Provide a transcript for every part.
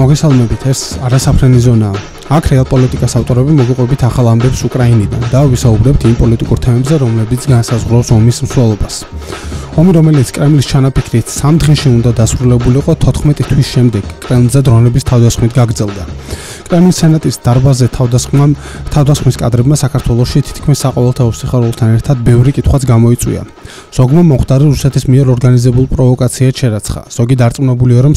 მოგესალმებით, ეს არასაფრენი ზონაა. აქ რეალ პოლიტიკას ავტორები მოგიყვებით ახალ ამბებს უკრაინიდან და ვისაუბრებთ იმ პოლიტიკურ თემებზე, რომლებიც განსაზღვრავს ომის მსვლელობას. ომი, რომელიც კრემლის ჩანაფიქრით 3 დღეში უნდა დასრულებულიყო, 14 თვის შემდეგ კრემლზე დრონების თავდასხმით გაგრძელდა. კრემლის სენატის დარბაზზე თავდასხმის კადრებმა საქართველოში თითქმის საყოველთაო სიხარულთან ერთად ბევრი კითხვაც გამოიწვია. ზოგმა მომხდარი რუსეთის მიერ ორგანიზებულ პროვოკაციად შერაცხა. ზოგი დარწმუნებულია, რომ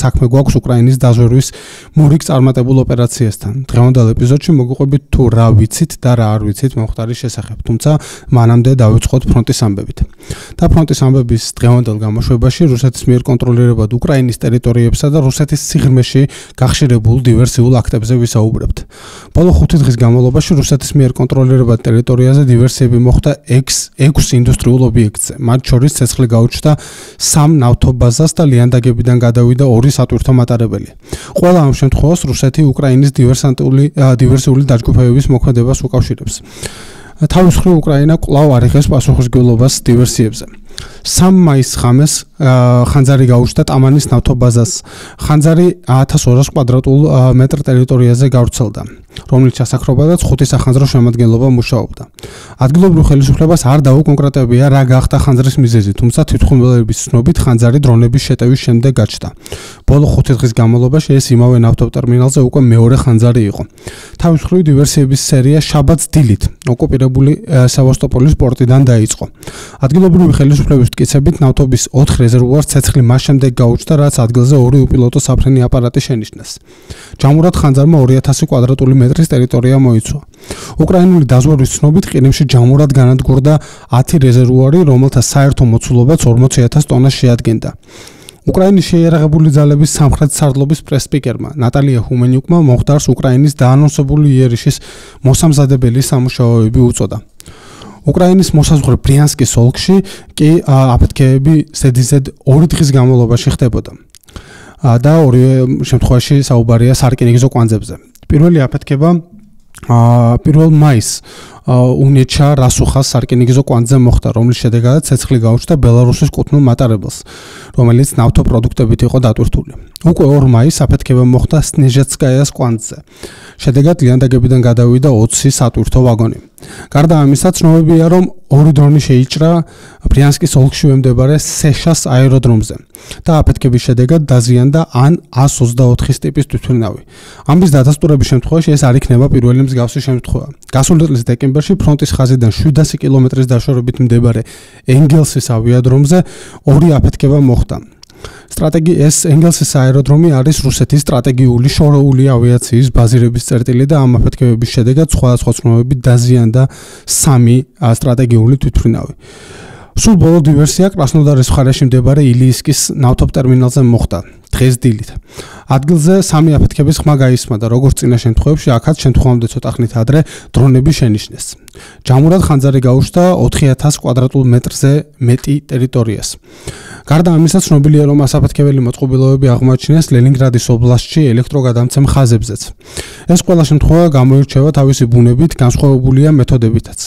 საქმე გვაქვს უკრაინის დაზვერვის მურიგ წარმატებულ ოპერაციასთან. დღევანდელ ეპიზოდში მოგიყვებით თუ რა ვიცით და რა არ ვიცით მომხდარის შესახებ, თუმცა მანამდე დავიწყოთ ფრონტის ამბებით. და ფრონტის ამბების დღევანდელ გამოშვებაში რუსეთის მიერ კონტროლირებად უკრაინის ტერიტორიებსა და რუსეთის სიღრმეში გახშირებულ დივერსიულ აქტებზე ვისაუბრებთ. ბოლო 5 დღის განმავლობაში რუსეთის მიერ კონტროლირებად ტერიტორიაზე დივერსიები მოხდა 6 ინდუსტრიულ ობიექტზე. მათ შორის ცეცხლი გაუჩნდა 3 ნავთობაზას და ლიანდაგებიდან გადავიდა 2 სატვირთო მატარებელი. ყველა ამ შემთხვევას რუსეთი უკრაინის დივერსიული დაჯგუფებების მოქმედებას უკავშირებს. თავის მხრივ უკრაინა კვლავ არ იღებს პასუხისმგებლობას დივერსიებზე. 3 მაისს ღამეს ხანძარი გაუჩნდა ტამანის ნავთობაზას. ხანძარი 1200 კვადრატულ მეტრ ტერიტორიაზე გავრცელდა, რომლის ჩასაქრობადაც 5 სახანძრო შემადგენლობა მუშაობდა. ადგილობრივ ხელისუფლებას არ დაუკონკრეტებია რა გახდა ხანძრის მიზეზი, თუმცა თვითმხილველების ცნობით ხანძარი დრონების შეტევის შემდეგ გაჩნდა. ბოლო 5 დღის განმავლობაში ეს იმავე ნავთობტერმინალზე უკვე მეორე ხანძარი იყო. თავის მხრივ დივერსიების სერია შაბათს დილით ოკუპირებული სევასტოპოლის პორტიდან დაიწყო. ადგილობრივი ხელისუფლების მტკიცებით ნავთობის 4 რეზერვუარს ცეცხლი მას შემდეგ გაუჩნდა, რაც ადგილზე 2 უპილოტო საფრენი აპარატი შენიშნეს. ჯამურად ხანძარმა 2000 კვადრატული მეტრის ტერიტორია მოიცვა. უკრაინული დაზვერვის ცნობით ყირიმში ჯამურად განადგურდა 10 რეზერვუარი, რომელთა საერთო მოცულობაც 40000 ტონას შეადგენდა. უკრაინის შეიარაღებული ძალების სამხრეთ სარდლობის პრესსპიკერმა ნატალია ჰუმენიუკმა მომხდარს უკრაინის დაანონსებული იერიშის მოსამზადებელი სამუშაოები უწოდა. უკრაინის მოსაზღვრე ბრიანსკის ოლქში კი აფეთქებები ზედიზედ 2 დღის განმავლობაში ხდებოდა. და ორივე შემთხვევაში საუბარია სარკინიგზო კვანძებზე. პირველი აფეთქება 1 მაისს უნეჩა რასუხას სარკინიგზო კვანძზე მოხდა, რომლის შედეგადაც ცეცხლი გაუჩნდა ბელარუსის კუთვნილ მატარებელს, რომელიც ნავთობპროდუქტებით იყო დატვირთული. უკვე 2 მაისს აფეთქება მოხდა სნეჟეცკაიას კვანძზე. შედეგად ლიანდაგებიდან გადავიდა 20 სატვირთო ვაგონი. გარდა ამისა, ცნობებია, რომ 2 დრონი შეიჭრა ბრიანსკის ოლქში მდებარე სეშას აეროდრომზე და აფეთქების შედეგად დაზიანდა ან 124 ტიპის თვითმფრინავი. ამის დადასტურების შემთხვევაში ეს არ იქნება პირველი მსგავსი შემთხვევა. გასული წლის დეკემბერში ფრონტის ხაზიდან 700 კილომეტრის დაშორებით მდებარე ენგელსის ავიადრომზე 2 აფეთქება მოხდა. ეს ენგელსის აეროდრომი არის რუსეთის სტრატეგიული შორეული ავიაციის ბაზირების წერტილი და ამ აფეთქებების შედეგად სხვადასხვა ცნობებით დაზიანდა 3 სტრატეგიული თვითმფრინავი. სულ ბოლო დივერსია კრასნოდარის მხარეში მდებარე ილიისკის ნავთობტერმინალზე მოხდა დღეს დილით. ადგილზე 3 აფეთქების ხმა გაისმა და როგორც წინა შემთხვევებში, აქაც შემთხვევამდე ცოტა ხნით ადრე დრონები შენიშნეს. ჯამურად ხანძარი გაუჩნდა 4000 კვადრატულ მეტრზე მეტი ტერიტორიას. გარდა ამისა, ცნობილია, რომ ასაფეთქებელი მოწყობილობები აღმოაჩინეს ლენინგრადის ობლასტში ელექტროგადამცემ ხაზებზეც. ეს ყველა შემთხვევა გამოირჩევა თავისი ბუნებით, განსხვავებულია მეთოდებითაც.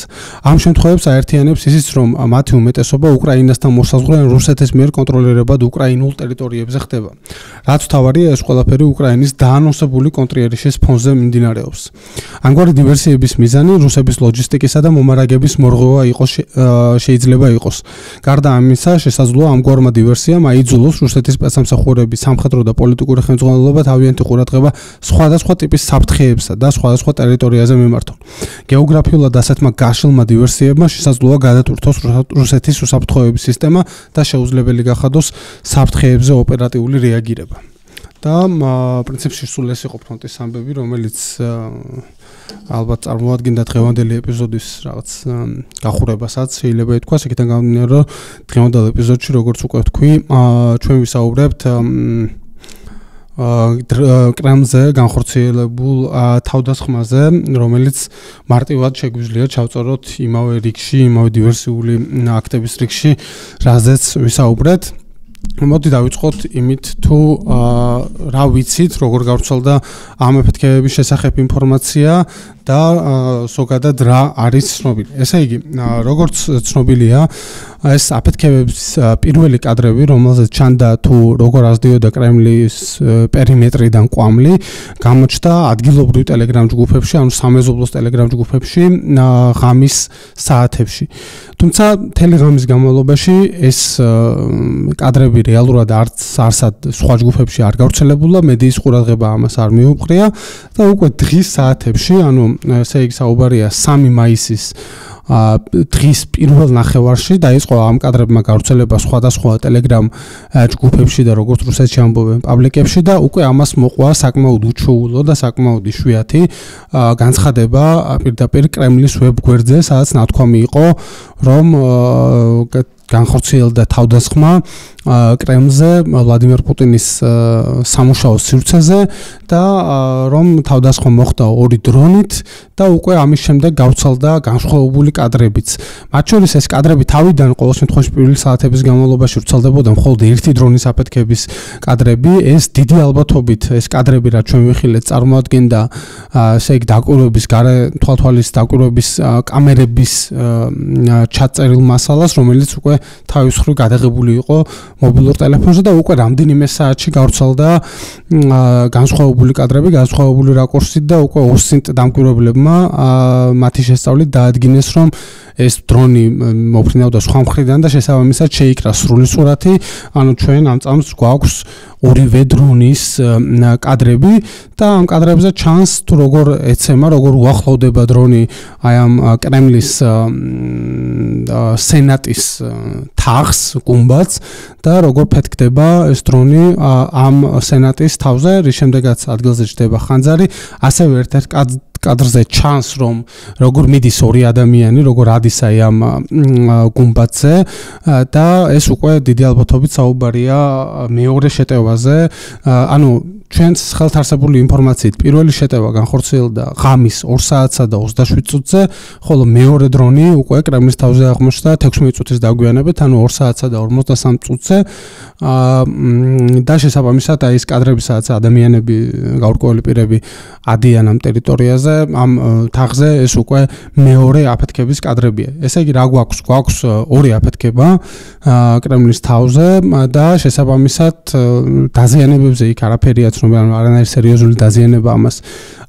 ამ შემთხვევებს აერთიანებს ისიც, რომ მათი უმეტესობა უკრაინასთან მოსაზღვრე რუსეთის მიერ კონტროლირებად უკრაინულ ტერიტორიებზე ხდება. რაც თავარია, ეს ყველაფერი უკრაინის დაანონსებული კონტრიერიშის ფონზე მიმდინარეობს. ამგვარი დივერსიების მიზანი რუსების ლოჯისტიკისა და მომარაგების მორღვევა შეიძლება იყოს. გარდა ამისა, შესაძლოა ამგვარმა დივერსიამ აიძულოს რუსეთის სპეცსამსახურების სამხედრო და პოლიტიკური ხელმძღვანელობა თავიანთი ყურადღება სხვადასხვა ტიპის საფრთხეებსა და სხვადასხვა ტერიტორიაზე მიმართონ. გეოგრაფიულად ასეთმა გაშლილმა დივერსიებმა შესაძლოა გადატვირთოს რუსეთის უსაფრთხოების სისტემა და შეუძლებელი გახადოს საფრთხეებზე ოპერატიული რეაგირება. და პრინციპში სულ ეს იყო ფრონტის ამბები, რომელიც ალბათ წარმოადგენდა დღევანდელი ეპიზოდის რაღაც გახურებასაც შეიძლება ითქვას. იქიდან გამომდინარე, რომ დღევანდელ ეპიზოდში, როგორც უკვე ვთქვი, ჩვენ ვისაუბრებთ კრემლზე განხორციელებულ თავდასხმაზე, რომელიც მარტივად შეგვიძლია ჩავწეროთ იმავე რიგში, იმავე დივერსიული აქტების რიგში, რაზეც ვისაუბრეთ. მოდი დავიწყოთ იმით, თუ რა ვიცით, როგორ გავრცელდა ამ აფეთქებების შესახებ ინფორმაცია და ზოგადად რა არის ცნობილი. ესე იგი, როგორც ცნობილია, ეს აფეთქებების პირველი კადრები, რომელზეც ჩანდა თუ როგორ ազდიოდა კრემლის პერიმეტრიდან კვამლი, გამოჩნდა ადგილობრივ ტელეგრამ ჯგუფებში, ანუ სამეზობლოს ტელეგრამ ჯგუფებში ღამის საათებში. თუმცა მთელი ღამის განმავლობაში ეს კადრები რეალურად არსად სხვა ჯგუფებში არ გავრცელებულა, მედიის ყურადღება ამას არ მიუპყრია და უკვე დღის საათებში, ანუ ესე იგი საუბარია 3 მაისის დღის პირველ ნახევარში დაიწყო ამ კადრებმა გავრცელება სხვადასხვა ტელეგრამ ჯგუფებში და როგორც რუსეთში ამბობენ პაბლიკებში და უკვე ამას მოყვა საკმაოდ უჩვეულო და საკმაოდ იშვიათი განცხადება პირდაპირ კრემლის ვებ გვერდზე, სადაც ნათქვამი იყო, რომ განხორციელდა თავდასხმა კრემლზე ვლადიმერ პუტინის სამუშაო სივრცეზე და რომ თავდასხმა მოხდა 2 დრონით და უკვე ამის შემდეგ გავრცელდა განსხვავებული კადრებიც. მათ შორის ეს კადრები თავიდან ყოველ შემთხვევაში პირველი საათების განმავლობაში ვრცელდებოდა მხოლოდ ერთი დრონის აფეთქების კადრები. ეს დიდი ალბათობით ეს კადრები, რაც ჩვენ ვიხილეთ, წარმოადგენდა ესე იგი დაკვირვების გარე თვალთვალის დაკვირვების კამერების ჩაწერილ მასალას, რომელიც უკვე თავის მხრივ გადაღებული იყო მობილურ ტელეფონზე და უკვე რამდენიმე საათში გავრცელდა განსხვავებული კადრები, განსხვავებული რაკურსით და უკვე ოსინტ დამკვირვებლებმა მათი შესწავლით დაადგინეს, რომ ეს დრონი მოფრინავდა სხვა მხრიდან და შესაბამისად შეიკრა სრული სურათი, ანუ ჩვენ ამ წამს გვაქვს ორივე დრონის კადრები და ამ კადრებზე ჩანს თუ როგორ ეცემა, როგორ უახლოვდება დრონი აი ამ კრემლის სენატის თაღს, გუმბათს და როგორ ფეთქდება ეს დრონი ამ სენატის თავზე, რის შემდეგაც ადგილზე ჩდება ხანძარი, ასევე ერთ-ერთ კადრზე ჩანს, რომ როგორ მიდის 2 ადამიანი, როგორ ადის აი ამ გუმბათზე და ეს უკვე დიდი ალბათობით საუბარია მეორე შეტევაზე, ანუ ჩვენს ხელთ არსებული ინფორმაციით პირველი შეტევა განხორციელდა ღამის 2 საათსა და 27 წუთზე, ხოლო მეორე დრონი უკვე კრემლის თავზე აღმოჩნდა 16 წუთის დაგვიანებით, ანუ 2 საათსა და 53 წუთზე და შესაბამისად აი ეს კადრები, სადაც ადამიანები, გაურკვეველი პირები ადიან ამ ტერიტორიაზე, ამ თაღზე, ეს უკვე მეორე აფეთქების კადრებია. ესე იგი, რა გვაქვს? გვაქვს 2 აფეთქება კრემლის თავზე და შესაბამისად დაზიანებებზე იქ არაფერია ცნობილი, ანუ არანაირი სერიოზული დაზიანება ამას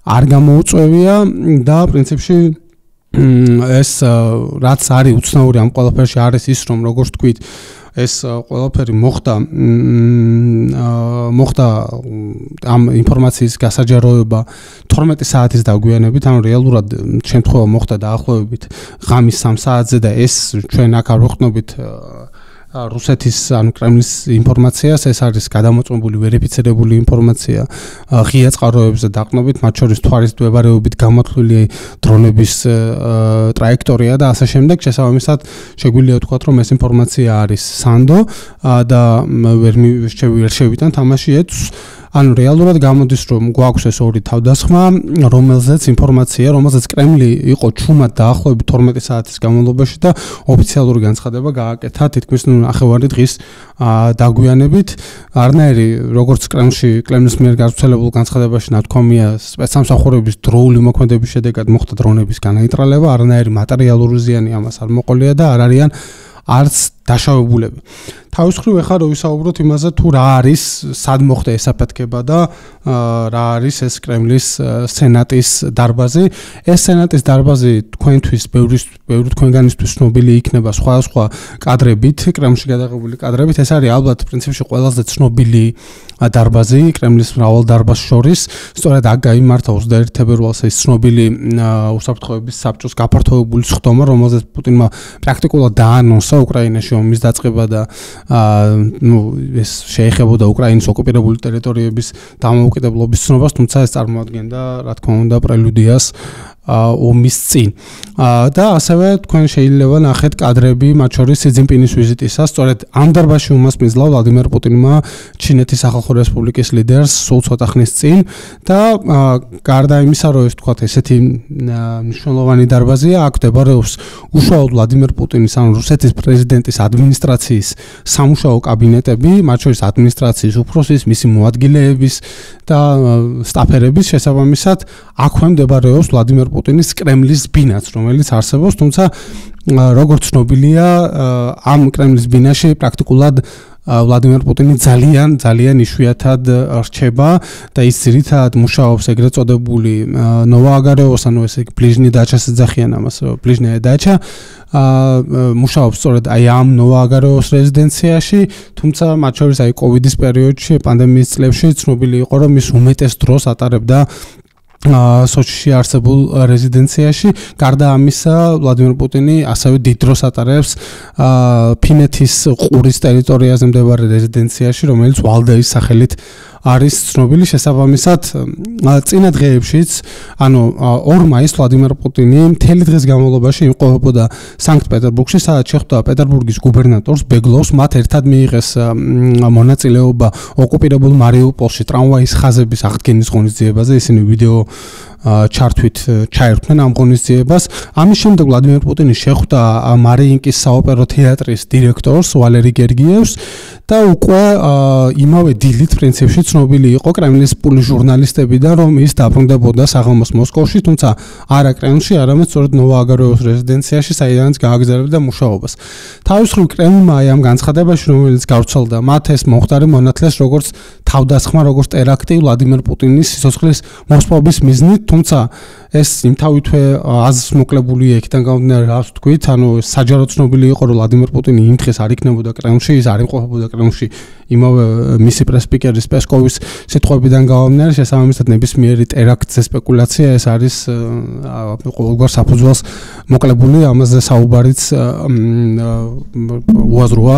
არ გამოუწვევია და პრინციპში ეს რაც არის უცნაური ამ ყველაფერში არის ის, რომ როგორც თქვით, ეს ყველაფერი მოხდა ამ ინფორმაციის გასაჯაროება 12 საათის დაგვიანებით, ანუ რეალურად შემთხვევა მოხდა დაახლოებით ღამის 3 საათზე და ეს ჩვენ აქ არ ვხდნობით რუსეთის ანუ კრემლის ინფორმაციას, ეს არის გადამოწმებული ვერიფიცირებული ინფორმაცია ღია წყაროებზე დაყნობით, მათ შორის თვარის მდებარეობით გამოთვლილი დრონების ტრაექტორია და ასე შემდეგ. შესაბამისად შეგვიძლია ვთქვათ, რომ ეს ინფორმაცია არის სანდო და ვერ შევიტან თამაში ეთს. ანუ რეალურად გამოდის, რომ გვაქვს ეს 2 თავდასხმა, რომელზეც ინფორმაცია, რომელზეც კრემლი იყო ჩუმად დაახლოებით 12 საათის განმავლობაში და ოფიციალური განცხადება გააკეთა თითქმის ნახევარი დღის დაგვიანებით. არნაირი როგორც კრემლის მიერ გავრცელებულ განცხადებაში ნათქვამია, სპეცსამსახურების დროული მოქმედების შედეგად მოხდა დრონების განაიტრალება, არნაირი მატერიალური ზიანი ამას არ მოყოლია და არ არიან არც დაშავებულები. თავის მხრივ ახლა რო ვისაუბროთ იმაზე, თუ რა არის, სად მოხდა ეს აფეთქება და რა არის ეს კრემლის სენატის დარბაზი. ეს სენატის დარბაზი თქვენთვის, ბევრი თქვენგანისთვის ცნობილი იქნება სხვადასხვა კადრებით, კრემლში გადაღებული კადრებით. ეს არის ალბათ პრინციპში ყველაზე ცნობილი დარბაზი კრემლის მრავალ დარბაზს შორის. სწორედ აქ გაიმართა 21 თებერვალს ეს ცნობილი უსაფრთხოების საბჭოს გაფართოებული სხდომა, რომელზეც პუტინმა პრაქტიკულად დაანონსა უკრაინაში ომის დაწყება და ეს შეეხებოდა უკრაინის ოკუპირებული ტერიტორიების დამოუკიდებლობის ცნობას, თუმცა ეს წარმოადგენდა, რა თქმა უნდა, პრელუდიას ომის წინ. და ასევე თქვენ შეიძლება ნახეთ კადრები, მათ შორის სი ძინპინის ვიზიტისას, სწორედ ამ დარბაზში უმასპინძლა ვლადიმერ პუტინმა ჩინეთის სახალხო რესპუბლიკის ლიდერს სულ ცოტა ხნის წინ და გარდა იმისა, რომ ეს თქვათ ესეთი მნიშვნელოვანი დარბაზია, აქ მდებარეობს უშუალოდ ვლადიმერ პუტინის, ანუ რუსეთის პრეზიდენტის ადმინისტრაციის სამუშაო კაბინეტები, მათ შორის ადმინისტრაციის უფროსის, მისი მოადგილეების და სტაფერების შესაბამისად, აქვე მდებარეობს ვლადიმერ პუტინის კრემლის ბინაც, რომელიც არსებობს, თუმცა როგორც ცნობილია, ამ კრემლის ბინაში პრაქტიკულად ვლადიმერ პუტინი ძალიან იშვიათად რჩება და ის ძირითადად მუშაობს ეგრეთ წოდებული ნოვოაგარეოს, ანუ ესე ბლიჟნი დაჩას ეძახიან ამას, ბლიჟნია დაჩა, მუშაობს სწორედ აი ამ ნოვოაგარეოს რეზიდენციაში, თუმცა მათ შორის აი კოვიდის პერიოდში, პანდემიის წლებში ცნობილი იყო, რომ ის უმეტეს დროს ატარებდა სოჩიში არსებულ რეზიდენციაში. გარდა ამისა, ვლადიმერ პუტინი ასევე დიდ დროს ატარებს ფინეთის ყურის ტერიტორიაზე მდებარე რეზიდენციაში, რომელიც ვალდაის სახელით არის ცნობილი. შესაბამისად, წინა დღეებშიც, ანუ 2 მაისს ვლადიმერ პუტინი მთელი დღის განმავლობაში იმყოფებოდა სანქტ-პეტერბურგში, სადაც შეხვდა პეტერბურგის გუბერნატორს ბეგლოვს, მათ ერთად მიიღეს მონაწილეობა ოკუპირებულ მარიუპოლში ტრამვაის ხაზების აღდგენის ღონისძიებაზე, ისინი ვიდეო ჩართვით ჩაერთვნენ ამ ღონისძიებას. ამის შემდეგ ვლადიმერ პუტინი შეხვდა მარიინკის საოპერო თეატრის დირექტორს ვალერი გერგიევს და უკვე იმავე დილით პრინციპში ცნობილი იყო კრემლის პულის ჟურნალისტებიდან, რომ ის დაბრუნდებოდა საღამოს მოსკოვში, თუმცა არა კრემლში, არამედ სწორედ ნოვოაგარეოს რეზიდენციაში, საიდანაც გააგრძელებდა მუშაობას. თავისუფლ კრემლმა ამ განცხადებაში, რომელიც გავრცელდა, მათ ეს მომხდარი მონათლეს როგორც თავდასხმა, როგორც ტერაქტი ვლადიმერ პუტინის სიცოცხლის მოსპობის მიზნით, თუმცა ეს იმთავითვე აზრს მოკლებული იქიდან გამომდინარე, რას ვთქვით, ანუ საჯაროდ ცნობილი იყო, რომ ვლადიმერ პუტინი იმ დღეს არ იქნებოდა კრემლში, ის არ იმყოფებოდა კრემლში, იმავე მისი პრეს-სპიკერის პესკოვის სიტყვებიდან გამომდინარე, შესაბამისად ნებისმიერი ტერაქტზე სპეკულაცია ეს არის ყოველგვარ საფუძველს მოკლებული, ამაზე საუბარიც უაზროა,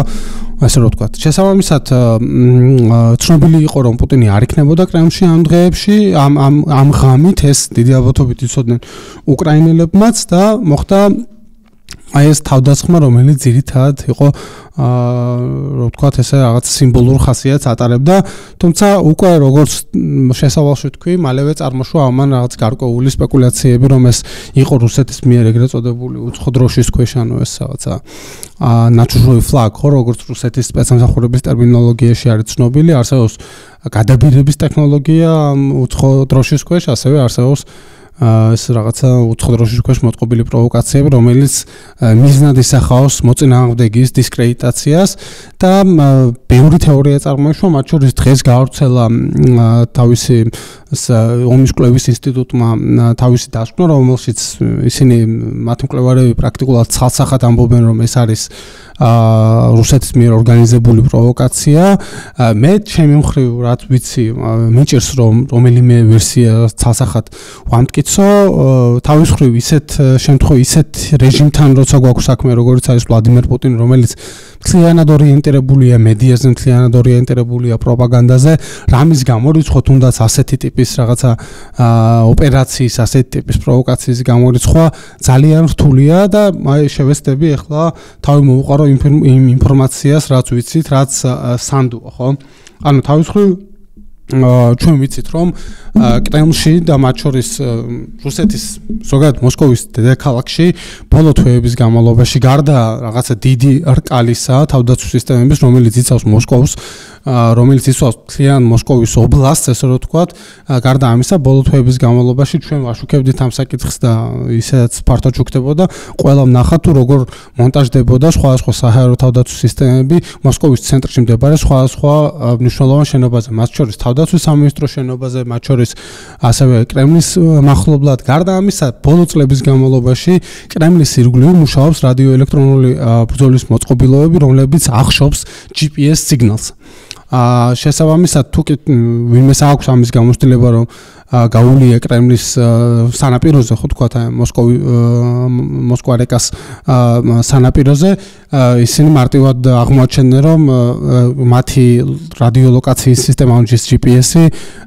ასე რომ ვთქვათ. შესაბამისად, ცნობილი იყო, რომ პუტინი არ იქნებოდა კრემლში ამ დღეებში, ამ ღამით ეს დიდი ალბათობით იცოდნენ უკრაინელებმაც და მოხდა აი ეს თავდასხმა, რომელიც ძირითადად იყო რო ვთქვათ, ესე რაღაც სიმბოლურ ხასიათს ატარებდა, თუმცა უკვე როგორც შესავალში ვთქვი, მალევე წარმოშვა ამან რაღაც გარკვეული სპეკულაციები, რომ ეს იყო რუსეთის მიერ ეგრეთ წოდებული უცხო დროშის ქვეშ, ანუ ეს რაღაცა ნაჩუჟოვი ფლაგ, ხო, როგორც რუსეთის სპეცსამსახურების ტერმინოლოგიაში არის ცნობილი, არსებობს გადაბირების ტექნოლოგია უცხო დროშის ქვეშ, ასევე არსებობს ეს რაღაცა უცხო დროშის ქვეშ მოწყობილი პროვოკაციები, რომელიც მიზნად ისახავს მოწინააღმდეგის დისკრედიტაციას და ბევრი თეორია წარმოიშვა, მათ შორის დღეს გაავრცელა თავისი ომის კვლევის ინსტიტუტმა თავისი დასკვნა, რომელშიც ისინი მათი მკვლევარები პრაქტიკულად ცალსახად ამბობენ, რომ ეს არის რუსეთის მიერ ორგანიზებული პროვოკაცია. მე ჩემი მხრივ რაც ვიცი, მიჭირს რომ რომელიმე ვერსია ცალსახად ვამტკიცო, თავის მხრივ ისეთ რეჟიმთან როცა გვაქვს საქმე, როგორც არის ვლადიმერ პუტინი, რომელიც მთლიანად ორიენტირებულია მედიაზე, მთლიანად ორიენტირებულია პროპაგანდაზე, რამის გამორიცხვა თუნდაც ასეთი ტიპის რაღაცა ოპერაციის, ასეთი ტიპის პროვოკაციის გამორიცხვა ძალიან რთულია და აი შევეცდები ახლა თავი მოვუყარო იმ ინფორმაციას, რაც ვიცით, რაც სანდოა, ხო? ანუ თავის მხრივ ჩვენ ვიცით, რომ კრემლში და მათ შორის რუსეთის ზოგადად მოსკოვის დედაქალაქში ბოლო თვეების განმავლობაში გარდა რაღაცა დიდი რკალისა თავდაცვის სისტემების, რომელიც იცავს მოსკოვს, რომელიც იცავს მთლიან მოსკოვის ობლასტს, ესე რომ ვთქვათ, გარდა ამისა, ბოლო თვეების განმავლობაში ჩვენ ვაშუქებდით ამ საკითხს და ისედაც ფართოდ შუქდებოდა, ყველამ ნახა თუ როგორ მონტაჟდებოდა სხვადასხვა საჰაერო თავდაცვის სისტემები მოსკოვის ცენტრში მდებარე სხვადასხვა მნიშვნელოვან შენობაზე, მათ შორის თავდაცვის სამინისტროს შენობაზე, მათ შორის ასევე კრემლის მახლობლად. გარდა ამისა, ბოლო წლების განმავლობაში კრემლის ირგვლივ მუშაობს რადიოელექტრონული ბრძოლის მოწყობილობები, რომლებიც ახშობს GPS სიგნალს. შესაბამისად, თუ ვინმეს აქვს ამის გამოცდილება, რომ გაუვლია კრემლის სანაპიროზე, ხო თქვა, მოსკვა-რეკას სანაპიროზე, ისინი მარტივად აღმოაჩენენ, რომ მათი რადიოლოკაციის სისტემა, ანუ GPS-ი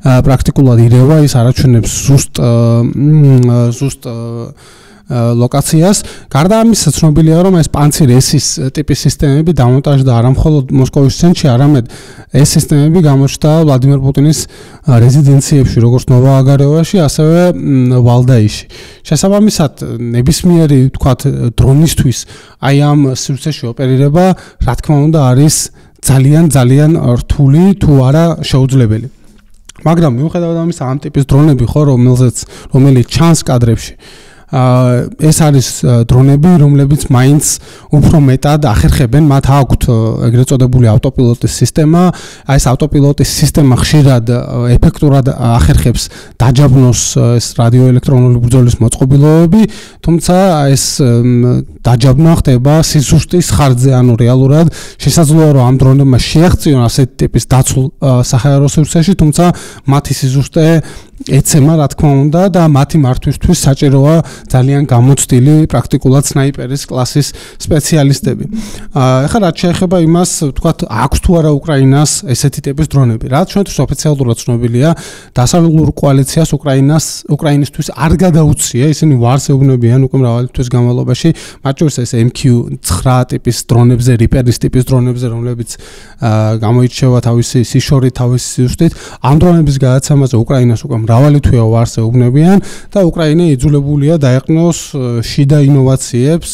პრაქტიკულად ირევა, ის არაჩვენებს ზუსტ ლოკაციას. გარდა ამისა, ცნობილია, რომ ეს პანცირ S-ის ტიპის სისტემები დამონტაჟდა არა მხოლოდ მოსკოვის ცენტრში, არამედ ეს სისტემები გამოჩნდა ვლადიმერ პუტინის რეზიდენციებში, როგორც ნოვოაგარეოში, ასევე ვალდაიში. შესაბამისად, ნებისმიერი, ვთქვათ, დრონისთვის აი ამ სივრცეში ოპერირება, რა თქმა უნდა, არის ძალიან რთული, თუ არა შეუძლებელი. მაგრამ მიუხედავად ამისა, ამ ტიპის დრონები ხო, რომელიც ჩანს კადრებში, ეს არის დრონები, რომლებიც მაინც უფრო მეტად ახერხებენ, მათ აქვთ ეგრეთ წოდებული ავტოპილოტის სისტემა. აი ეს ავტოპილოტის სისტემა ხშირად ეფექტურად ახერხებს დაჯაბნოს ეს რადიოელექტრონული ბრძოლის მოწყობილობები, თუმცა ეს დაჯაბნა ხდება სიზუსტის ხარჯზე, ანუ რეალურად შესაძლოა რომ ამ დრონებმა შეაღწიონ ასეთი ტიპის დაცულ საჰაერო სივრცეში, თუმცა მათი სიზუსტე ეცემა რა თქმა უნდა და მათი მართვისთვის საჭიროა ძალიან გამოცდილი პრაქტიკულად სნაიპერის კლასის სპეციალისტები. ეხლა რაც შეეხება იმას, ვთქვათ, აქვს თუ არა უკრაინას ესეთი ტიპის დრონები. რაც ჩვენთვის ოფიციალურად ცნობილია, დასავლურ კოალიციას უკრაინისთვის არ გადაუცია, ისინი ვარს ეუბნებიან უკვე მრავალი თვის განმავლობაში, მათ შორის ეს MQ-9 ტიპის დრონებზე, Reaper-ის ტიპის დრონებზე, რომლებიც გამოირჩევა თავისი სიშორით, თავისი სიზუსტით. ამ დრონების გადაცემაზე უკრაინას უკვე მრავალი თვეა ვარს ეუბნებიან და უკრაინა იძულებულია დაეყნოს შიდა ინოვაციებს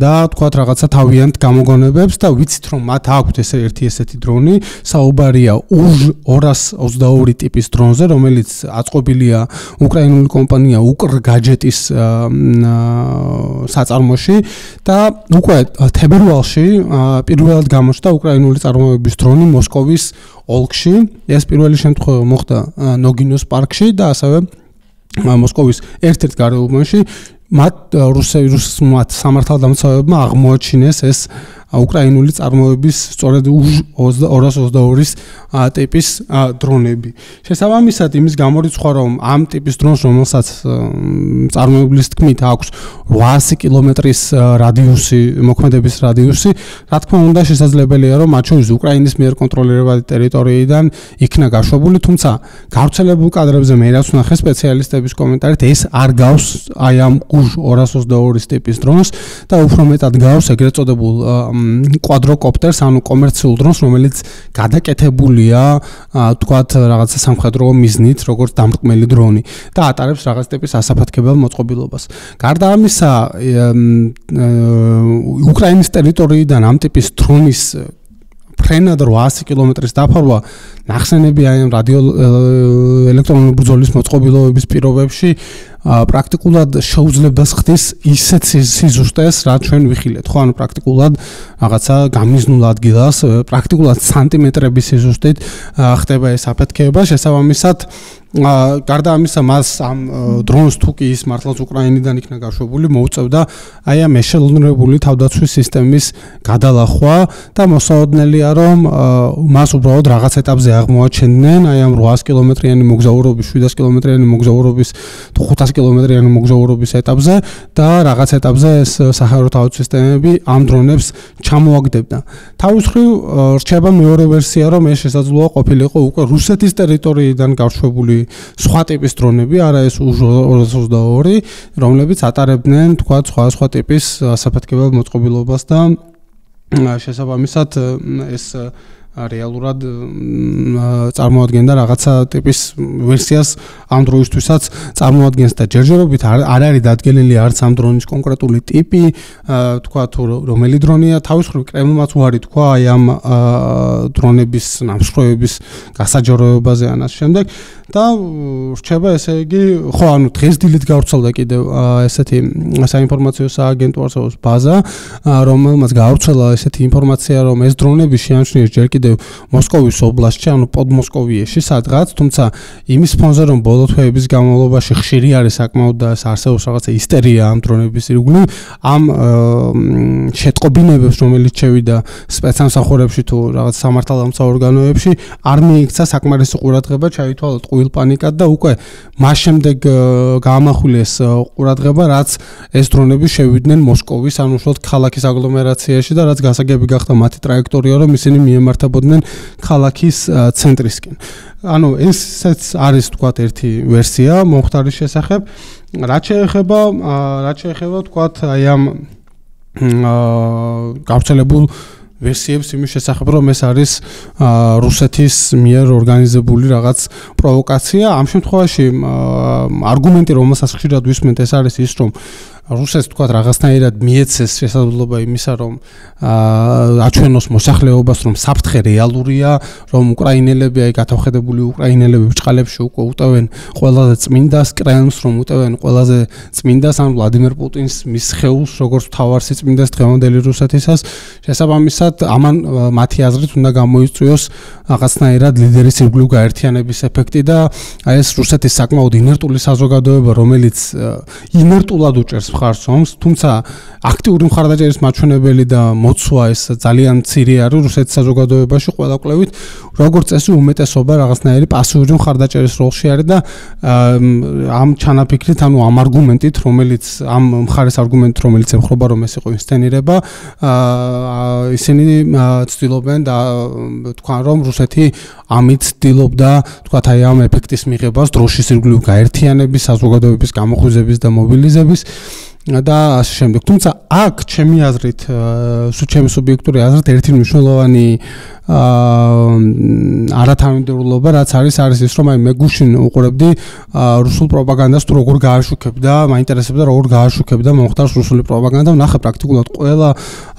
და თქვათ რაღაცა თავიანთ გამოგონებებს და ვიცით რომ მათ აქვთ ესეთი დრონი, საუბარია UJ-222 ტიპის დრონზე, რომელიც აწყობილია უკრაინული კომპანია Ukrgadget-ის საწარმოში და უკვე თებერვალში პირველად გამოჩნდა უკრაინული წარმოების დრონი მოსკოვის ოლქში. ეს პირველი შემთხვევა მოხდა ნოგინოს პარკში და ასევე მოსკოვის ერთ-ერთ გარეუბანში. მათ რუსეთ სამართალდამცავებმა აღმოაჩინეს ეს უკრაინული წარმოების სწორედ UJ-222 ტიპის დრონები. შესაბამისად იმის გამორიცხვა რომ ამ ტიპის დრონს, რომელსაც წარმოებლის თქმით აქვს 800 კილომეტრის რადიუსი, მოქმედების რადიუსი, რა თქმა უნდა შესაძლებელია რომ მათ შორის უკრაინის მიერ კონტროლირებადი ტერიტორიიდან იქნა გაშვებული, თუმცა გავრცელებულ კადრებზე მე რაც ვნახე სპეციალისტების კომენტარით, ეს არ გავს აი ამ UJ-222 ტიპის დრონს და უფრო მეტად გავს ეგრეთ წოდებულ კვადროკოპტერს, ანუ კომერციულ დრონს, რომელიც გადაკეთებულია, თქვათ, რაღაცა სამხედრო მიზნით, როგორც დამრტყმელი დრონი და ატარებს რაღაც ტიპის ასაფეთქებელ მოწყობილობას. გარდა ამისა, უკრაინის ტერიტორიიდან ამ ტიპის დრონის ფრენად 800 კილომეტრის დაფარვა ნახსენები აი ამ რადიოელექტრონული ბრძოლის მოწყობილობების პირობებში პრაქტიკულად შეუძლებას ხდის ისეთ სიზუსტეს, რაც ჩვენ ვიხილეთ, ხო, ანუ პრაქტიკულად რაღაცა გამიზნულ ადგილას, პრაქტიკულად სანტიმეტრების სიზუსტით ხდება ეს აფეთქება, შესაბამისად გარდა ამისა, მას ამ დრონს თუ კი ის მართლაც უკრაინიდან იქნა გაშვებული, მოუწევდა აი ამ ეშელონირებული თავდაცვის სისტემის გადალახვა და მოსაოდნელია, რომ მას უბრალოდ რაღაც ეტაპზე აღმოაჩენდნენ, აი ამ 800 კილომეტრიანი მოგზაურობის, 700 კილომეტრიანი მოგზაურობის, 500 კილომეტრიანი მოგზაურობის ეტაპზე და რაღაც ეტაპზე ეს საჰაერო თავდაცვის სისტემები ამ დრონებს ჩამოაგდებდა. თავის მხრივ რჩება მეორე ვერსია, რომ ეს შესაძლოა ყოფილიყო უკვე რუსეთის ტერიტორიიდან გაშვებული სხვა ტიპის დრონები, არა ეს UJ-222, რომლებიც ატარებდნენ, თქვა, სხვა ტიპის საფეთქებელ მოწყობილობას და შესაბამისად ეს რეალურად წარმოადგენდა რაღაცა ტიპის ვერსიას ამ დროისთვისაც წარმოადგენს და ჯერჯერობით არ არის დადგენილი არც ამ დრონის კონკრეტული ტიპი, თქვა თუ რომელი დრონია, თავის მხრივ კრემლმაც უარი თქვა აი ამ დრონების ნამსხვრევების გასაჯაროებაზე ან ამ შემდეგ და რჩება ესე იგი, ხო, ანუ დღეს დილით გავრცელდა კიდევ ესეთი საინფორმაციო სააგენტოების ბაზა, რომელმაც გავრცელა ესეთი ინფორმაცია, რომ ეს დრონები შეამჩნიეს ჯერ კიდევ მოსკოვის ობლასტში, ანუ პოდმოსკოვიეში სადღაც, თუმცა იმის ფონზე, რომ ბოლო თვეების განმავლობაში ხშირი არის საკმაოდ და არსებობს რაღაცა ისტერია ამ დრონების ირგვლივ, ამ შეტყობინებებს, რომელიც შევიდა სპეცსამსახურებში თუ რაღაც სამართალდამცავ ორგანოებში, არ მიიქცა საკმარისი ყურადღება, ჩაითვალა ტყუილ პანიკად და უკვე მას შემდეგ გაამახვილეს ყურადღება, რაც ეს დრონები შევიდნენ მოსკოვის, ანუ უშუალოდ ქალაქის აგლომერაციაში და რაც გასაგები გახდა მათი ტრაექტორია, რომ ისინი მიემართებოდნენ ქალაქის ცენტრისკენ. ანუ ესეც არის თქვათ ერთი ვერსია მომხდარის შესახებ. რაც შეეხება თქვათ აი ამ გავრცელებულ ვერსიებს იმის შესახებ, რომ ეს არის რუსეთის მიერ ორგანიზებული რაღაც პროვოკაცია. ამ შემთხვევაში არგუმენტი, რომელსაც ხშირად ვისმენთ, ეს არის ის, რომ რუსეთს თქვა რაღაცნაირად მიეცეს შესაძლებლობა იმისა, რომ აჩვენოს მოსახლეობას, რომ საფრთხე რეალურია, რომ უკრაინელები, აი გათავხედებული უკრაინელები ბრჭყალებში უკვე უტევენ ყველაზე წმინდას კრემლს, რომ უტევენ ყველაზე წმინდას ან ვლადიმერ პუტინს მის ხეულს, როგორც მთავარ სიწმინდეს დღევანდელი რუსეთისას. შესაბამისად, ამან მათი აზრით უნდა გამოიწვიოს რაღაცნაირად ლიდერის ირგვლივ გაერთიანების ეფექტი და აი ეს რუსეთის საკმაოდ ინერტული საზოგადოება, რომელიც ინერტულად უჭერს მხარს ომს, თუმცა აქტიური მხარდაჭერის მაჩვენებელი და მოცვა ეს ძალიან მცირე არის რუსეთის საზოგადოებაში ყველა კვლევით, როგორც წესი უმეტესობა რაღაცნაირი პასიური მხარდაჭერის როლში არის და ამ ჩანაფიქრით, ანუ ამ არგუმენტით, რომელიც ამ მხარის არგუმენტით, რომელიც ემხრობა, რომ ეს იყო ინსცენირება, ისინი ცდილობენ და თქვა, რომ რუსეთი ამით ცდილობდა, თქვა, აი ამ ეფექტის მიღებას, დროშის ირგვლივ გაერთიანების, საზოგადოების გამოხუზების და მობილიზების და ასე შემდეგ. თუმცა აქ ჩემი აზრით, ჩემი სუბიექტური აზრით ერთი მნიშვნელოვანი არათანმიმდევრულობა რაც არის ის, რომ აი მე გუშინ უყურებდი რუსულ პროპაგანდას თუ როგორ გააშუქებდა, მაინტერესებდა როგორ გააშუქებდა მომხდარს რუსული პროპაგანდა, ვნახე პრაქტიკულად ყველა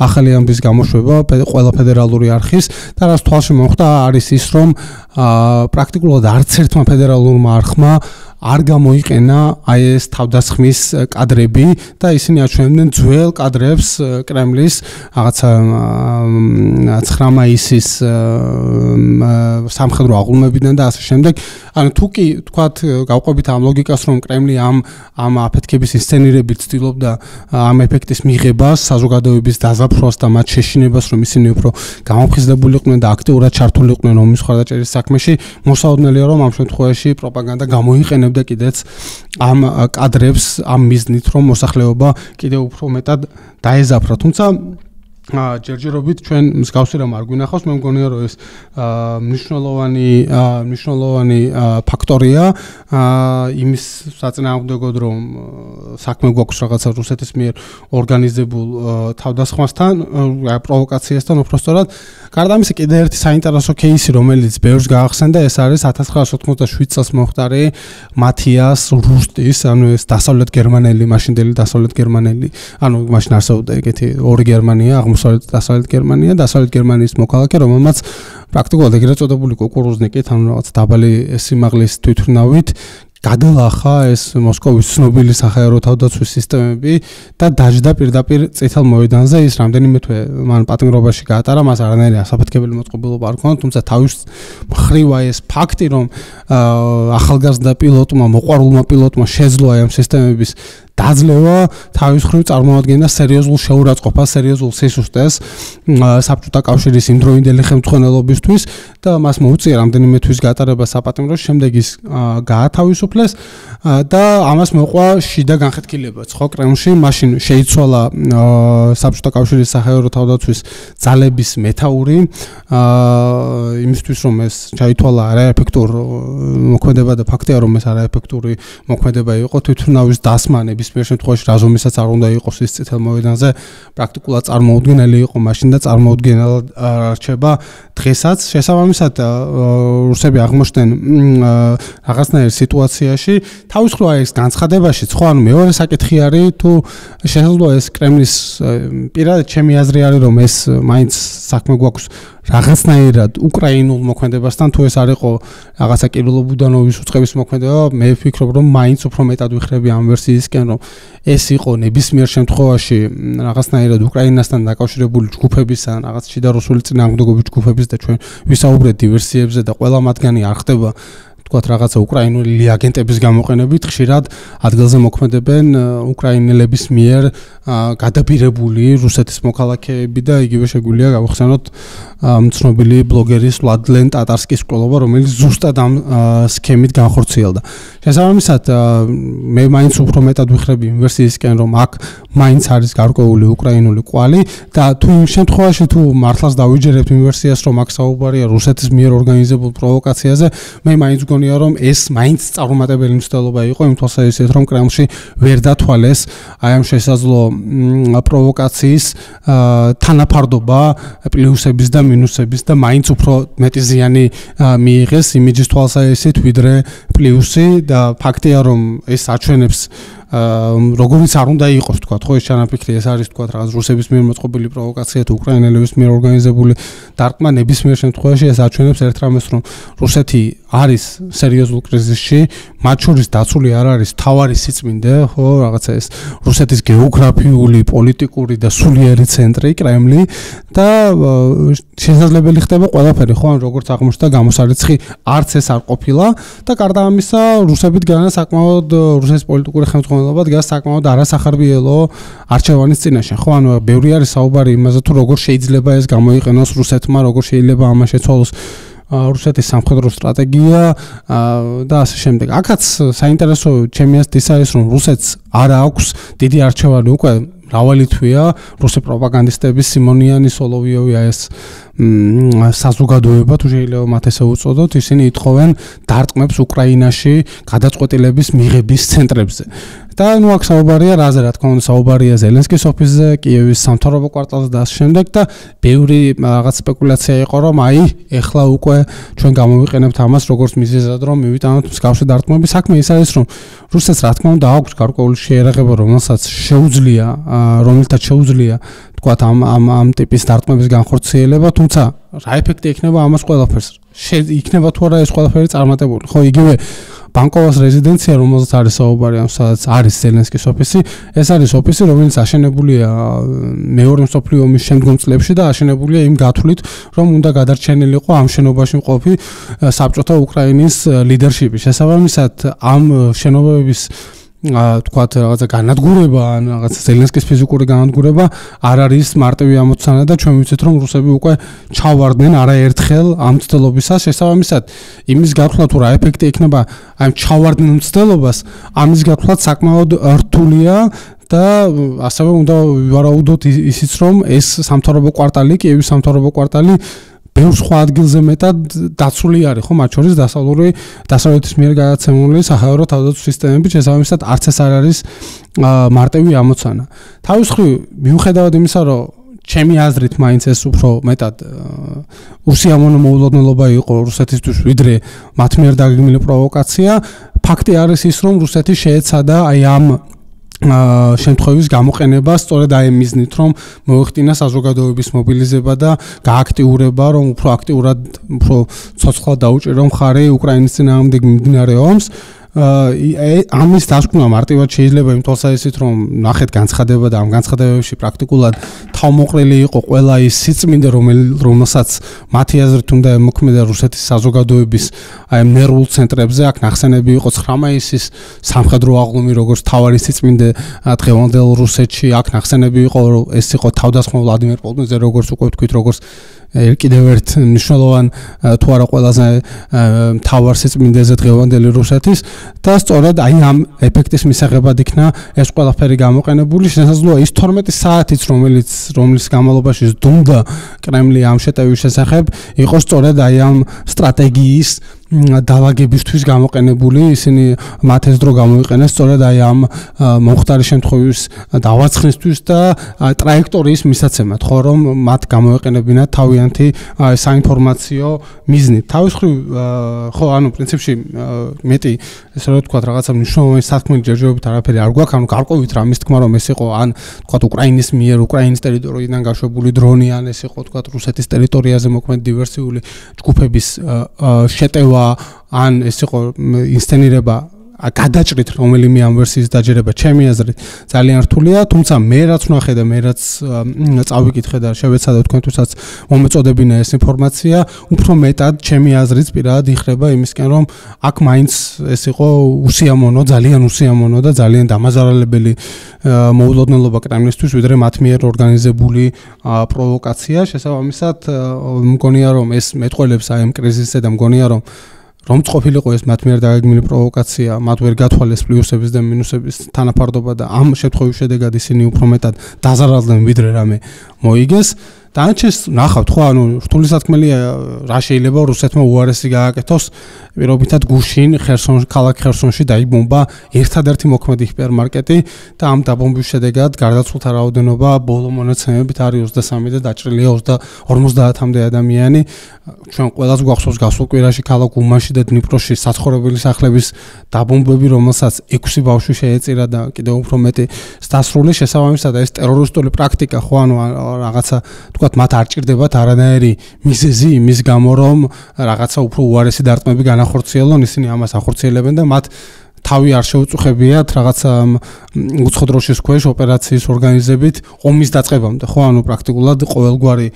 ახალი ამბის გამოშვება, ყველა ფედერალური არხის და რაც თვალში მომხდა არის ის, რომ პრაქტიკულად არც ერთმა ფედერალურმა არხმა არ გამოიყენა აი ეს თავდასხმის კადრები და ისინი აჩვენებდნენ ძველ კადრებს კრემლის რაღაცა 9 მაისის სამხედრო აღლუმებიდან და ასე შემდეგ. ანუ თუ კი თქვათ გავყვებით ამ ლოგიკას, რომ კრემლი ამ აფეთქების ინსცენირებით ცდილობდა ამ ეფექტის მიღებას, საზოგადოების დაზაფრვას და მათ შეშინებას, რომ ისინი უფრო გამოფხიზლებულიყვნენ და აქტიურად ჩართულიყვნენ ომის მხარდაჭერის საქმეში, მოსაოდნელია, რომ ამ შემთხვევაში პროპაგანდა გამოიყენებდა კიდეც ამ კადრებს ამ მიზნით, რომ მოსახლეობა კიდევ უფრო მეტად დაეზაფრა. თუმცა ჯერჯერობით ჩვენ მსგავსი რამ არ გვინახავს, მე მგონია, რომ ეს მნიშვნელოვანი ფაქტორია იმის საწინააღმდეგოდ, რომ საქმე გვაქვს რაღაცა რუსეთის მიერ ორგანიზებულ თავდასხმასთან, პროვოკაციასთან, უпростоრად. გარდა ამისა, კიდე ერთი საინტერესო кейსი, რომელიც ბევრს გაახსენდა, ეს არის 1987 წელს მომხდარი მათიას რუსტის, ანუ ეს დასავლეთ გერმანელი, მაშინდელი დასავლეთ გერმანელი, ანუ მაშინ არსებობდა ეგეთი ორი გერმანია, დასავლეთ გერმანია, დასავლეთ გერმანიის მოქალაქე, რომელმაც პრაქტიკულად ეგრეთ წოდებული კუკურუზნიკით, ანუ რაღაც დაბალი სიმაღლის თვითმფრინავით გადალახა ეს მოსკოვის ცნობილი საჰაერო თავდაცვის სისტემები და დაჯდა პირდაპირ წითელ მოედანზე. ის რამდენიმე თვე მან პატიმრობაში გაატარა, მას არანაირი ასაფეთქებელი მოწყობილობა არ ჰქონდა, თუმცა თავის მხრივ აი ეს ფაქტი, რომ ახალგაზრდა პილოტმა, მოყვარულმა პილოტმა შეძლო აი ამ სისტემების დაძლევა, თავის მხრივ წარმოადგენდა სერიოზულ შეურაცხყოფას, სერიოზულ სისუსტეს საბჭოთა კავშირის იმდროინდელი ხელმძღვანელობისთვის და მას მოუწია რამდენიმე თვის გატარება საპატიმროში, შემდეგ ის გაათავისუფლეს და ამას მოყვა შიდა განხეთქილებაც ხო კრემლში. მაშინ შეიცვალა საბჭოთა კავშირის საჰაერო თავდაცვის ძალების მეთაური იმისთვის, რომ ეს ჩაითვალა არაეფექტურ მოქმედება და ფაქტია, რომ ეს არაეფექტური მოქმედება იყო, თვითმფრინავის დასმა ნებისმიერ შემთხვევაში რაზომისაც არ უნდა იყოს ის წითელ მოედანზე პრაქტიკულად წარმოუდგენელი იყო მაშინ და წარმოუდგენელად რჩება დღესაც. შესაბამისად რუსები აღმოჩნდნენ რაღაცნაირ სიტუაციაში, თავის მხრივ ეს განცხადებაშიც ხო, ანუ მეორე საკითხი არის, თუ შესაძლოა ეს კრემლის პირადად ჩემი აზრი არის, რომ ეს მაინც საქმე გვაქვს რაღაცნაირად უკრაინულ მოქმედებასთან, თუ ეს არ იყო რაღაცა კირილო ბუდანოვის უწყების მოქმედება, მე ვფიქრობ, რომ მაინც უფრო მეტად ვიხრები ამ ვერსიისკენ, რომ ეს იყო ნებისმიერ შემთხვევაში რაღაცნაირად უკრაინასთან დაკავშირებული ჯგუფების ან რაღაც შიდა რუსული წინააღმდეგობის ჯგუფების და ჩვენ ვისაუბრეთ დივერსიებზე და ყველა მათგანი არ ხდება თქვათ რაღაცა უკრაინული აგენტების გამოყენებით, ხშირად ადგილზე მოქმედებენ უკრაინელების მიერ გადაბირებული რუსეთის მოქალაქეები და იგივე შეგვიძლია გავხსენოთ ცნობილი ბლოგერის ვლადლენ ტატარსკის მკვლელობა, რომელიც ზუსტად ამ სქემით განხორციელდა. შესაბამისად, მე მაინც უფრო მეტად ვიხრები იმ ვერსიისკენ, რომ აქ მაინც არის გარკვეული უკრაინული კვალი და თუ იმ შემთხვევაში თუ მართლაც დავიჯერებთ იმ ვერსიას, რომ აქ საუბარია რუსეთის მიერ ორგანიზებულ პროვოკაციაზე, მე მაინც გონია, რომ ეს მაინც წარუმატებელი მცდელობა იყო იმ თვალსაზრისით, რომ კრემლში ვერ დათვალეს აი ამ შესაძლო პროვოკაციის თანაფარდობა პლუსების და მინუსების და მაინც უფრო მეტი ზიანი მიიღეს იმიჯის თვალსაზრისით ვიდრე პლუსი და ფაქტია, რომ ეს აჩვენებს როგორიც არ უნდა იყოს თქვა, ხო ეს ჩანაფიქრი ეს არის თქვა რაღაც რუსების მიერ მოწყობილი პროვოკაცია თუ უკრაინელების მიერ ორგანიზებული დარტყმა ნებისმიერ შემთხვევაში ეს აჩვენებს ერთ რამეს რომ რუსეთი არის სერიოზულ კრიზისში, მათ შორის დაცული არ არის თავარი სიწმინდე, ხო, რაღაცა ეს რუსეთის გეოგრაფიული, პოლიტიკური და სულიერი ცენტრი კრემლი და შესაძლებელი ხდება ყველაფერი, ხო, ან როგორც აღმოჩნდა გამოსარიცხი არც ეს არ ყოფილა და გარდა ამისა რუსებით განა საკმაოდ რუსეთის პოლიტიკური ხელმძღვანელობა დგას საკმაოდ არასახარბიელო არჩევანის წინაშე, ხო, ანუ ბევრი არის საუბარი იმაზე თუ როგორ შეიძლება ეს გამოიყენოს რუსეთმა, როგორ შეიძლება ამას შეცვალოს რუსეთის სამხედრო სტრატეგია და ასე შემდეგ. აქაც საინტერესო ჩემი აზრით ის არის, რომ რუსეთს არ აქვს დიდი არჩევანი უკვე მრავალი თვეა რუსი პროპაგანდისტების სიმონიანი, სოლოვიოვია ეს საზოგადოება თუ შეიძლება მათ ესე უწოდოთ, ისინი ითხოვენ დარტყმებს უკრაინაში გადაწყვეტილების მიღების ცენტრებზე. და ნუ აქ საუბარია რაზე, რა თქმა უნდა, საუბარია ზელენსკის ოფისზე, კიევის სამთავრობო კვარტალზე და ასე შემდეგ და ბევრი რაღაც სპეკულაცია იყო, რომ აი, ეხლა უკვე ჩვენ გამოვიყენებთ ამას როგორც მიზეზად, რომ მივიტანოთ მსგავსი დარტყმები. საქმე ის არის, რომ რუსეთს რა თქმა უნდა აქვს გარკვეული შეერაღება, რომელსაც რომელთაც შეუძლია თქვათ ამ ტიპის დარტყმების განხორციელება, თუმცა რა ეფექტი ექნება ამას ყველაფერს? იქნება თუ არა ეს ყველაფერი წარმატებული? ხო, იგივე ბანკოვას რეზიდენცია, რომელზეც არის საუბარი, სადაც არის ზელენსკის ოფისი, ეს არის ოფისი, რომელიც აშენებულია მეორე მსოფლიო ომის შემდგომ წლებში და აშენებულია იმ გათვლით, რომ უნდა გადარჩენილიყო ამ შენობაში მყოფი საბჭოთა უკრაინის ლიდერშიპი. შესაბამისად, ამ შენობების თქვათ რაღაცა განადგურება ან რაღაცა ზელენსკის ფიზიკური განადგურება არ არის მარტივი ამოცანა და ჩვენ ვიცით რომ რუსები უკვე ჩავარდნენ არაერთხელ ამ მცდელობისას. შესაბამისად, იმის გათვლა თუ რა ეფექტი იქნება ამ ჩავარდნილ მცდელობას, ამის გათვლა საკმაოდ რთულია და ასევე უნდა ვივარაუდოთ ისიც რომ ეს სამთავრობო კვარტალი, კიევის სამთავრობო კვარტალი ბევრ სხვა ადგილზე მეტად დაცული არის, ხო, მათ შორის დასავლეთის მიერ გადაცემული საჰაერო თავდაცვის სისტემები, შესაბამისად არც ეს არ არის მარტივი ამოცანა. თავის მხრივ, მიუხედავად იმისა, რომ ჩემი აზრით მაინც ეს უფრო მეტად უსიამოვნო მოულოდნელობა იყო რუსეთისთვის, ვიდრე მათ მიერ დაგეგმილი პროვოკაცია, ფაქტი არის ის, რომ რუსეთი შეეცადა აი ამ შემთხვევის გამოყენება სწორედ აი მიზნით, რომ მოეხდინა საზოგადოების მობილიზება და გააქტიურება, რომ უფრო აქტიურად, უფრო ცოცხლად დაუჭირო მხარი უკრაინის წინააღმდეგ მიმდინარე ომს. ამის დასკვნა მარტივად შეიძლება იმ თვალსაზრისით, რომ ნახეთ განცხადება და ამ განცხადებებში პრაქტიკულად თავმოყრილი იყო ყველა ის სიწმინდე, რომელსაც მათი აზრით უნდა ემოქმედა რუსეთის საზოგადოების აი ნერვულ ცენტრებზე. აქ ნახსენები იყო 9 მაისის სამხედრო აღლუმი, როგორც თავარი სიწმინდე დღევანდელ რუსეთში. აქ ნახსენები იყო, რომ ეს იყო თავდასხმა ვლადიმერ პუტინზე, როგორც უკვე ვთქვით, როგორც კიდევ ერთ მნიშვნელოვან თუ არა ყველაზე მთავარ სიწმინდეზე დღევანდელი რუსეთის და სწორედ აი ამ ეფექტის მისაღებად იქნა ეს ყველაფერი გამოყენებული. შესაძლოა ის 12 საათიც, რომლის განმავლობაში ზდუმდა კრემლი ამ შეტევის შესახებ, იყო სწორედ აი ამ სტრატეგიის დაალაგებისთვის გამოყენებული. ისინი მათ ეს დრო გამოიყენეს სწორედ აი ამ მომხდარი შემთხვევის დავარცხნისთვის და ტრაექტორიის მისაცემად, ხო, რომ მათ გამოეყენებინათ თავიანთი საინფორმაციო მიზნით. თავის მხრივ, ხო, ანუ პრინციპში მეტი ესე რომ ვთქვათ, რაღაცა მნიშვნელოვანი სათქმელი ჯერჯერობით არაფერი არ გვაქვს, ანუ გარკვევით რამის თქმა, რომ ეს იყო ან ვთქვათ უკრაინის მიერ უკრაინის ტერიტორიიდან გაშვებული დრონი, ან ეს იყო ვთქვათ რუსეთის ტერიტორიაზე მოქმედი დივერსიული ჯგუფების შეტევა, ან ეს იყო ინსცენირება გადაჭრით რომელიმე ამ ვერსიის დაჯერება, ჩემი აზრით ძალიან რთულია, თუმცა მე რაც ვნახე და მე რაც წავიკითხე და შევეცადე თქვენთვისაც მომეწოდებინა ეს ინფორმაცია, უფრო მეტად ჩემი აზრით პირადად იხრება იმისკენ, რომ აქ მაინც ეს იყო უსიამოვნო, ძალიან უსიამოვნო და ძალიან დამაზარალებელი მოულოდნელობა კრემლისთვის, ვიდრე მათ მიერ ორგანიზებული პროვოკაცია. შესაბამისად, მგონია რომ ეს მეტყველებს აი ამ კრიზისზე და მგონია რომ ყოფილიყო ეს მათ მიერ დაგეგმილი პროვოკაცია, მათ ვერ გათვალეს პლუსების და მინუსების თანაფარდობა და ამ შემთხვევის შედეგად ისინი უფრო მეტად დაზარალდნენ ვიდრე რამე მოიგეს. დანარჩენს ნახავთ ხო, ანუ რთული სათქმელია რა შეიძლება რუსეთმა უარესი გააკეთოს პირობითად გუშინ ქალაქ ხერსონში დაიბომბა ერთადერთი მოქმედი ჰიპერმარკეტი და ამ დაბომბვის შედეგად გარდაცვლილთა რაოდენობა ბოლო მონაცემებით არის 23 და დაჭრილია 50-მდე ადამიანი. ჩვენ ყველას გვახსოვს გასულ კვირაში ქალაქ უმანში და დნიპროში საცხოვრებელი სახლების დაბომბვები, რომელსაც 6 ბავშვი შეეწირა და კიდევ უფრო მეტი დასრული. შესაბამისად ეს ტერორისტული პრაქტიკა ხო, ანუ რაღაცა თქვათ მათ არ ჭირდებათ არანაირი მიზეზი იმის გამო რომ რაღაცა უფრო უარესი დარტყმები განახორციელონ, ისინი ამას ახორციელებენ და მათ თავი არ შეუწუხებიათ რაღაცა უცხო დროშის ქვეშ ოპერაციის ორგანიზებით ომის დაწყებამდე ხო, ანუ პრაქტიკულად ყოველგვარი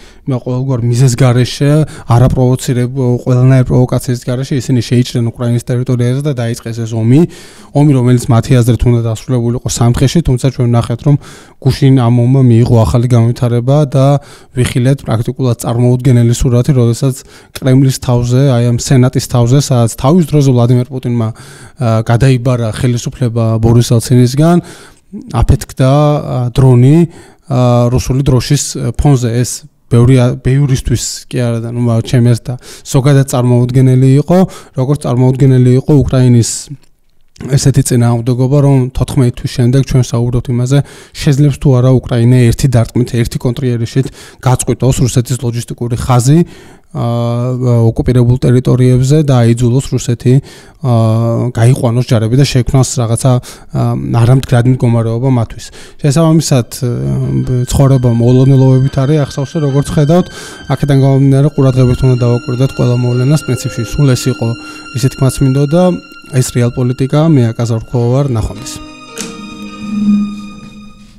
მიზეზ გარეშე ყველანაირი პროვოკაციის გარეშე ისინი შეიჭრნენ უკრაინის ტერიტორიაზე და დაიწყეს ეს ომი, რომელიც მათი აზრით უნდა დასრულებულიყო სამთხეში, თუმცა ჩვენ ვნახეთ რომ გუშინ ამ ომმა მიიღო ახალი განვითარება და ვიხილეთ პრაქტიკულად წარმოუდგენელი სურათი, როდესაც კრემლის თავზე, აი ამ სენატის თავზე, სადაც თავის დროზე ვლადიმერ პუტინმა გადაიბარა ხელისუფლება ბორის ელცინისგან, აფეთქდა დრონი რუსული დროშის ფონზე. ეს ბევრისთვის კი არა და ნუ ჩემი აზრით ზოგადად წარმოუდგენელი იყო, როგორც წარმოუდგენელი იყო უკრაინის ესეთი წინააღმდეგობა, რომ 14 თვის შემდეგ ჩვენ საუბრობთ იმაზე, შეძლებს თუ არა უკრაინა ერთი დარტყმით, ერთი კონტრიერიშით გაწყვიტოს რუსეთის ლოჯისტიკური ხაზი ოკუპირებულ ტერიტორიებზე და აიძულოს რუსეთი გაიყვანოს ჯარები და შექმნას რაღაცა არამდგრადი მდგომარეობა მათთვის. შესაბამისად, ცხოვრება მოულოდნელობებით არის ახსოვსო, როგორც ხედავთ, აქედან გამომდინარე ყურადღებით უნდა დავაკვირდეთ ყველა მოვლენას, პრინციპში სულ ეს იყო ისე თქმაც მინდოდა. ეს რეალ პოლიტიკა, მე აკაზარ ვარ, ნახვამდის.